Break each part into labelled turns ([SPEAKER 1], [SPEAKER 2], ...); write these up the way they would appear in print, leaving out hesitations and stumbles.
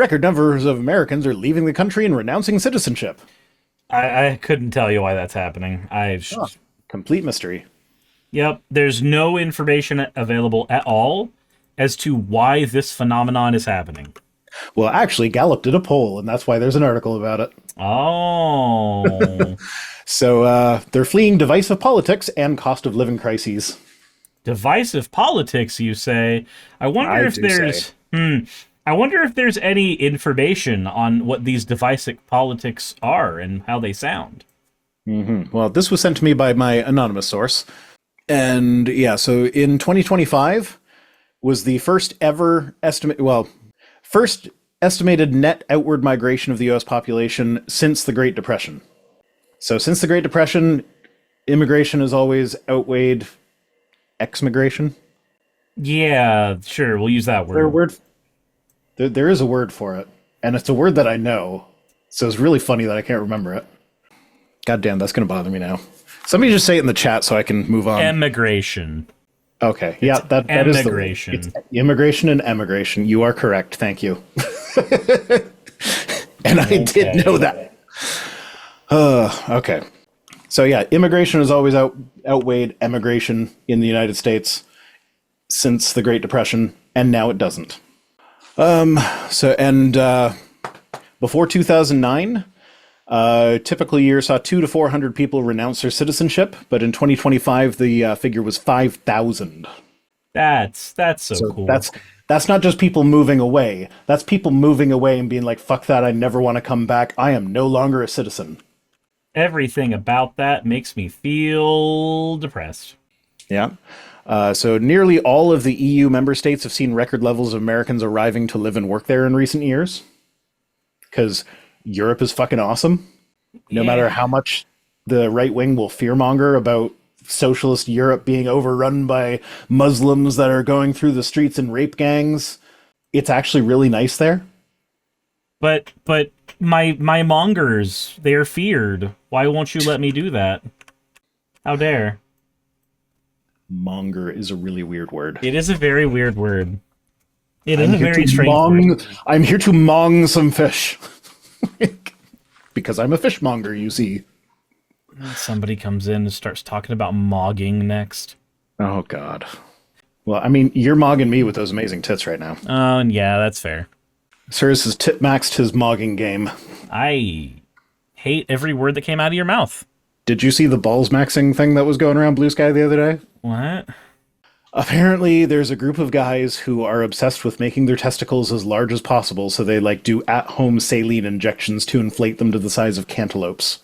[SPEAKER 1] Record numbers of Americans are leaving the country and renouncing citizenship.
[SPEAKER 2] I couldn't tell you why that's happening.
[SPEAKER 1] Complete mystery.
[SPEAKER 2] Yep, there's no information available at all as to why this phenomenon is happening.
[SPEAKER 1] Well, actually, Gallup did a poll, and that's why there's an article about it.
[SPEAKER 2] Oh.
[SPEAKER 1] So they're fleeing divisive politics and cost of living crises.
[SPEAKER 2] Divisive politics, you say? I wonder if there's... I wonder if there's any information on what these divisive politics are and how they sound.
[SPEAKER 1] Well, this was sent to me by my anonymous source. And yeah, so in 2025 was the first estimated net outward migration of the U.S. population since the Great Depression. So since the Great Depression, immigration has always outweighed ex-migration.
[SPEAKER 2] Yeah, sure, we'll use that word.
[SPEAKER 1] There is a word for it, and it's a word that I know, so it's really funny that I can't remember it. God damn, that's going to bother me now. Somebody just say it in the chat so I can move on.
[SPEAKER 2] Immigration.
[SPEAKER 1] Okay, yeah, that is
[SPEAKER 2] immigration.
[SPEAKER 1] It's immigration and emigration. You are correct, thank you. And I did know that. Okay. So yeah, immigration has always outweighed emigration in the United States since the Great Depression, and now it doesn't. Before 2009, typical year saw 200 to 400 people renounce their citizenship, but in 2025 the figure was 5,000.
[SPEAKER 2] That's so cool.
[SPEAKER 1] That's not just people moving away. That's people moving away and being like, fuck that, I never want to come back. I am no longer a citizen.
[SPEAKER 2] Everything about that makes me feel depressed.
[SPEAKER 1] Yeah. So nearly all of the EU member states have seen record levels of Americans arriving to live and work there in recent years. Because Europe is fucking awesome. No matter how much the right wing will fearmonger about socialist Europe being overrun by Muslims that are going through the streets in rape gangs, it's actually really nice there.
[SPEAKER 2] But my mongers, they're feared. Why won't you let me do that? How dare?
[SPEAKER 1] Monger is a really weird word.
[SPEAKER 2] It is a very weird word. It is a very strange word.
[SPEAKER 1] I'm here to mong some fish. Because I'm a fishmonger, you see.
[SPEAKER 2] Somebody comes in and starts talking about mogging next.
[SPEAKER 1] Oh, God. Well, I mean, you're mogging me with those amazing tits right now.
[SPEAKER 2] Oh, yeah, that's fair.
[SPEAKER 1] Sirs has tit-maxed his mogging game.
[SPEAKER 2] I hate every word that came out of your mouth.
[SPEAKER 1] Did you see the balls maxing thing that was going around Blue Sky the other day?
[SPEAKER 2] What?
[SPEAKER 1] Apparently, there's a group of guys who are obsessed with making their testicles as large as possible, so they do at-home saline injections to inflate them to the size of cantaloupes.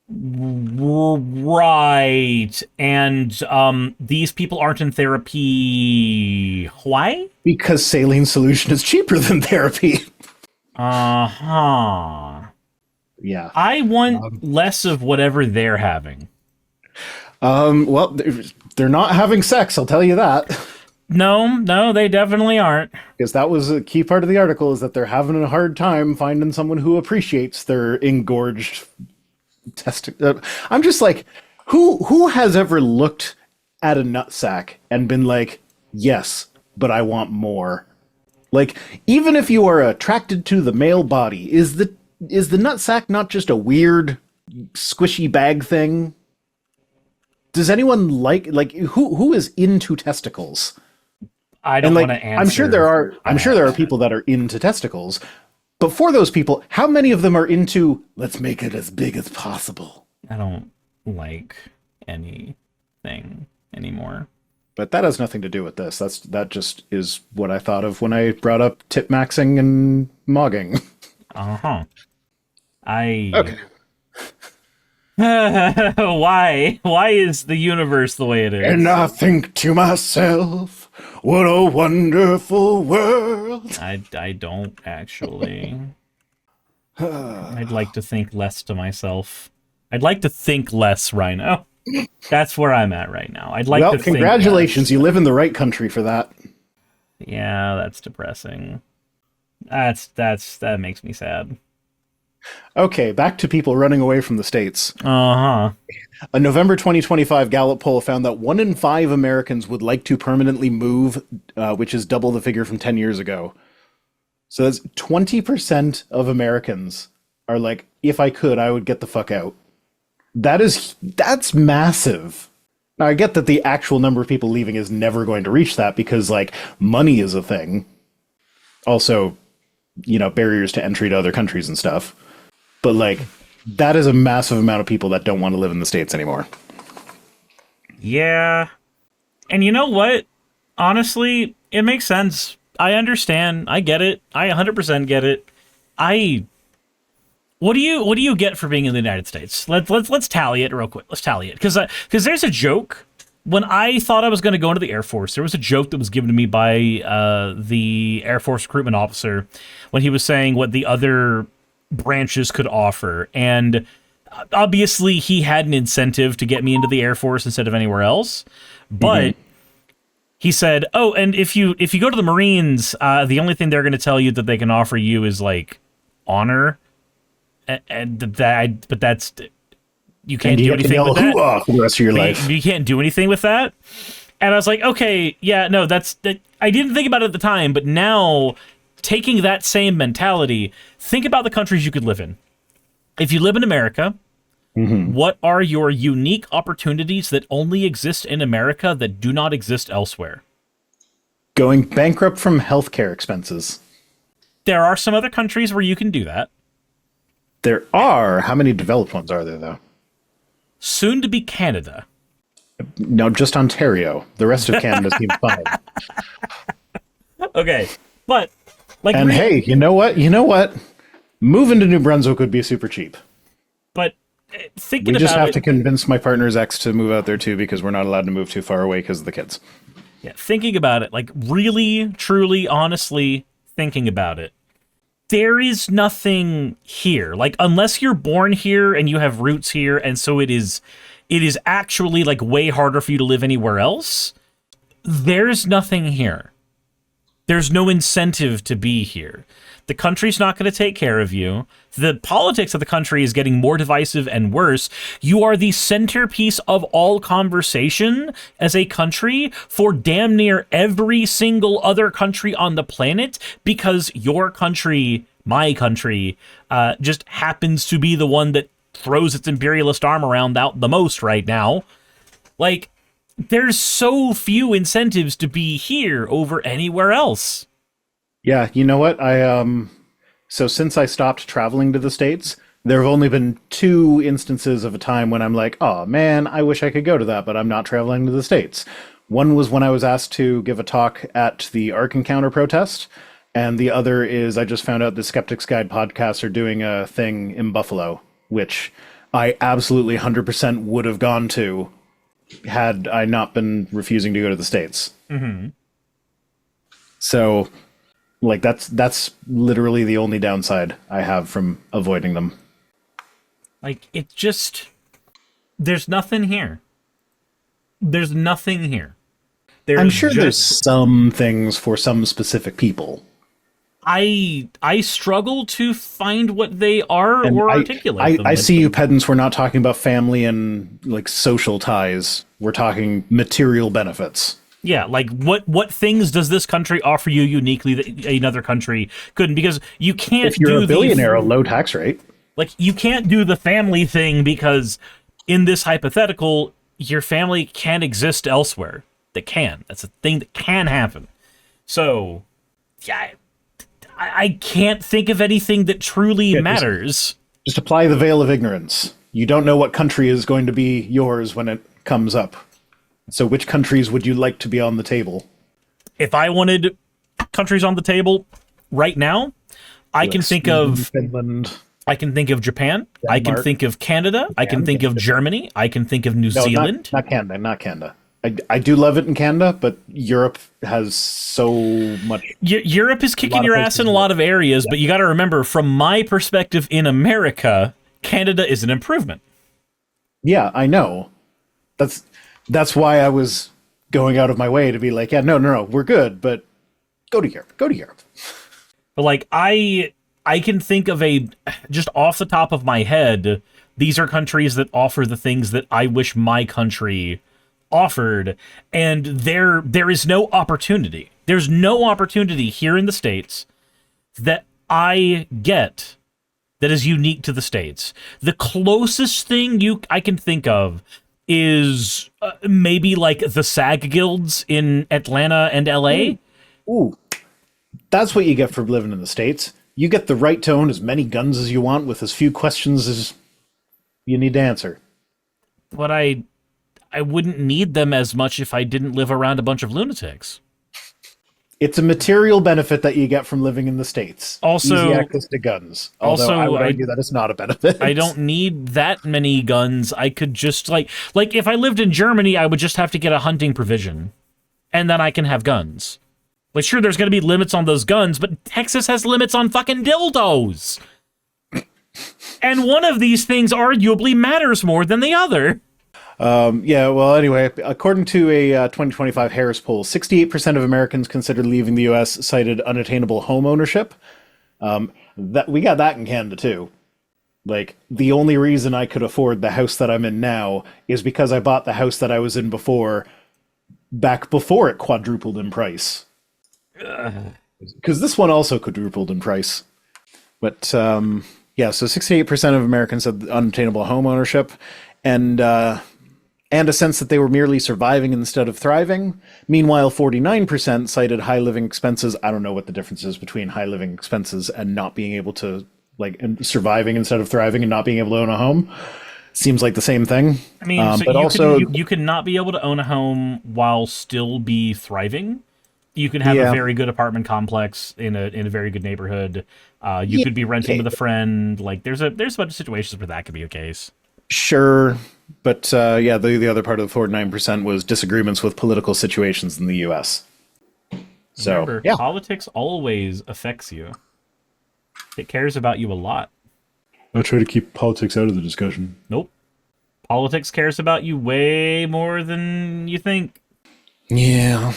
[SPEAKER 2] Right. And these people aren't in therapy. Why?
[SPEAKER 1] Because saline solution is cheaper than therapy.
[SPEAKER 2] Uh-huh.
[SPEAKER 1] Yeah.
[SPEAKER 2] I want less of whatever they're having.
[SPEAKER 1] Well, they're not having sex, I'll tell you that.
[SPEAKER 2] No, they definitely aren't.
[SPEAKER 1] Because that was a key part of the article, is that they're having a hard time finding someone who appreciates their engorged I'm just like, who has ever looked at a nutsack and been like, yes, but I want more? Like, even if you are attracted to the male body, is the nutsack not just a weird, squishy bag thing? Does anyone like who is into testicles?
[SPEAKER 2] I don't want to answer.
[SPEAKER 1] I'm sure there are people that are into testicles. But for those people, how many of them are into, let's make it as big as possible?
[SPEAKER 2] I don't like anything anymore.
[SPEAKER 1] But that has nothing to do with this. That just is what I thought of when I brought up tit maxing and mogging.
[SPEAKER 2] Uh-huh.
[SPEAKER 1] Okay.
[SPEAKER 2] Why is the universe the way it is?
[SPEAKER 1] And I think to myself, what a wonderful world.
[SPEAKER 2] I don't actually. I'd like to think less to myself. I'd like to think less, Rhino. That's where I'm at right now. I'd like to think
[SPEAKER 1] congratulations,
[SPEAKER 2] less.
[SPEAKER 1] You live in the right country for that.
[SPEAKER 2] Yeah, that's depressing. That makes me sad.
[SPEAKER 1] Okay, back to people running away from the States.
[SPEAKER 2] Uh-huh.
[SPEAKER 1] A November 2025 Gallup poll found that 1 in 5 Americans would like to permanently move, which is double the figure from 10 years ago. So that's 20% of Americans are like, if I could, I would get the fuck out. That's massive. Now I get that the actual number of people leaving is never going to reach that because like money is a thing. Also, barriers to entry to other countries and stuff. But like that is a massive amount of people that don't want to live in the States anymore.
[SPEAKER 2] Yeah. And you know what? Honestly, it makes sense. I understand. I get it. I 100% get it. What do you get for being in the United States? Let's tally it real quick. Let's tally it because there's a joke. When I thought I was going to go into the Air Force, there was a joke that was given to me by the Air Force recruitment officer when he was saying what the other branches could offer, and obviously he had an incentive to get me into the Air Force instead of anywhere else, but. He said, "Oh, and if you go to the Marines, the only thing they're going to tell you that they can offer you is like honor, and but that's you can't do anything with that
[SPEAKER 1] for the rest of your life.
[SPEAKER 2] You can't do anything with that." And I was like, "Okay, yeah, no, that." I didn't think about it at the time, but now taking that same mentality, think about the countries you could live in. If you live in America. What are your unique opportunities that only exist in America that do not exist elsewhere?
[SPEAKER 1] Going bankrupt from healthcare expenses.
[SPEAKER 2] There are some other countries where you can do that.
[SPEAKER 1] There are. How many developed ones are there, though?
[SPEAKER 2] Soon to be Canada.
[SPEAKER 1] No, just Ontario. The rest of Canada seems fine.
[SPEAKER 2] Okay, but like,
[SPEAKER 1] and hey, you know what? Moving to New Brunswick would be super cheap.
[SPEAKER 2] But thinking
[SPEAKER 1] we just
[SPEAKER 2] about
[SPEAKER 1] have
[SPEAKER 2] it,
[SPEAKER 1] to convince my partner's ex to move out there too because we're not allowed to move too far away because of the kids.
[SPEAKER 2] Yeah, thinking about it, like really, truly, honestly thinking about it, there is nothing here. Like, unless you're born here and you have roots here, and so it is actually like way harder for you to live anywhere else. There's nothing here. There's no incentive to be here. The country's not going to take care of you. The politics of the country is getting more divisive and worse. You are the centerpiece of all conversation as a country for damn near every single other country on the planet because your country, my country, just happens to be the one that throws its imperialist arm around out the most right now. Like, there's so few incentives to be here over anywhere else.
[SPEAKER 1] Yeah, you know what? So since I stopped traveling to the States, there have only been 2 instances of a time when I'm like, oh man, I wish I could go to that, but I'm not traveling to the States. One was when I was asked to give a talk at the Ark Encounter protest, and the other is I just found out the Skeptics Guide podcast are doing a thing in Buffalo, which I absolutely 100% would have gone to had I not been refusing to go to the States.
[SPEAKER 2] Mm-hmm.
[SPEAKER 1] So... like, that's literally the only downside I have from avoiding them.
[SPEAKER 2] Like, it just... there's nothing here. There's nothing here.
[SPEAKER 1] I'm sure there's some things for some specific people.
[SPEAKER 2] I struggle to find what they are or articulate them.
[SPEAKER 1] I see you pedants, we're not talking about family and, like, social ties. We're talking material benefits.
[SPEAKER 2] Yeah, like what things does this country offer you uniquely that another country couldn't? Because you can't.
[SPEAKER 1] If you're a billionaire, a low tax rate.
[SPEAKER 2] Like, you can't do the family thing because in this hypothetical, your family can exist elsewhere. That can. That's a thing that can happen. So, yeah, I can't think of anything that truly matters.
[SPEAKER 1] Just apply the veil of ignorance. You don't know what country is going to be yours when it comes up. So which countries would you like to be on the table?
[SPEAKER 2] If I wanted countries on the table right now, I can think of
[SPEAKER 1] Finland.
[SPEAKER 2] I can think of Japan. Denmark. I can think of Canada. I can think of Germany. I can think of New Zealand.
[SPEAKER 1] Not Canada. Not Canada. I do love it in Canada, but Europe has so much.
[SPEAKER 2] Europe is kicking your ass in a lot of areas, but you got to remember, from my perspective in America, Canada is an improvement.
[SPEAKER 1] Yeah, I know. That's why I was going out of my way to be like, yeah, no, we're good, but go to Europe.
[SPEAKER 2] But like, I can think of just off the top of my head, these are countries that offer the things that I wish my country offered, and there is no opportunity. There's no opportunity here in the States that I get that is unique to the States. The closest thing I can think of is maybe like the SAG guilds in Atlanta and LA.
[SPEAKER 1] Ooh, that's what you get for living in the States. You get the right to own as many guns as you want with as few questions as you need to answer.
[SPEAKER 2] But I wouldn't need them as much if I didn't live around a bunch of lunatics.
[SPEAKER 1] It's a material benefit that you get from living in the States.
[SPEAKER 2] Also,
[SPEAKER 1] easy access to guns. Although I would argue that it's not a benefit.
[SPEAKER 2] I don't need that many guns. I could just like if I lived in Germany, I would just have to get a hunting provision, and then I can have guns. Like, sure, there's going to be limits on those guns, but Texas has limits on fucking dildos. And one of these things arguably matters more than the other.
[SPEAKER 1] Yeah, well, anyway, according to a 2025 Harris poll, 68% of Americans considered leaving the U.S. cited unattainable home ownership. That we got that in Canada, too. Like, the only reason I could afford the house that I'm in now is because I bought the house that I was in back before it quadrupled in price. Because this one also quadrupled in price. But, yeah, so 68% of Americans said unattainable home ownership. And a sense that they were merely surviving instead of thriving. Meanwhile, 49% cited high living expenses. I don't know what the difference is between high living expenses and not being able to, and surviving instead of thriving and not being able to own a home. Seems like the same thing.
[SPEAKER 2] I mean, so but you can not be able to own a home while still be thriving. You can have a very good apartment complex in a very good neighborhood. You could be renting with a friend. Like, there's a bunch of situations where that could be a case.
[SPEAKER 1] Sure, but the other part of the 49% was disagreements with political situations in the U.S. So,
[SPEAKER 2] remember, politics always affects you. It cares about you a lot.
[SPEAKER 1] I try to keep politics out of the discussion.
[SPEAKER 2] Nope. Politics cares about you way more than you think.
[SPEAKER 1] Yeah.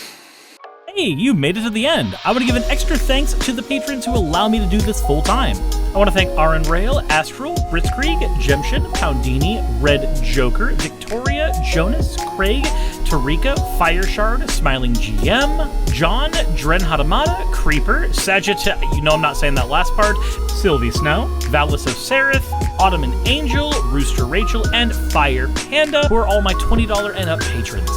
[SPEAKER 2] Hey, you made it to the end. I want to give an extra thanks to the patrons who allow me to do this full time. I want to thank Aaron Rail, Astral, Blitzkrieg, Jemshin, Poundini, Red Joker, Victoria, Jonas, Craig, Tarika, Fireshard, Smiling GM, John, Dren Hadamada, Creeper, Sagitta, I'm not saying that last part, Sylvie Snow, Valis of Seraph, Ottoman Angel, Rooster Rachel, and Fire Panda, who are all my $20 and up patrons.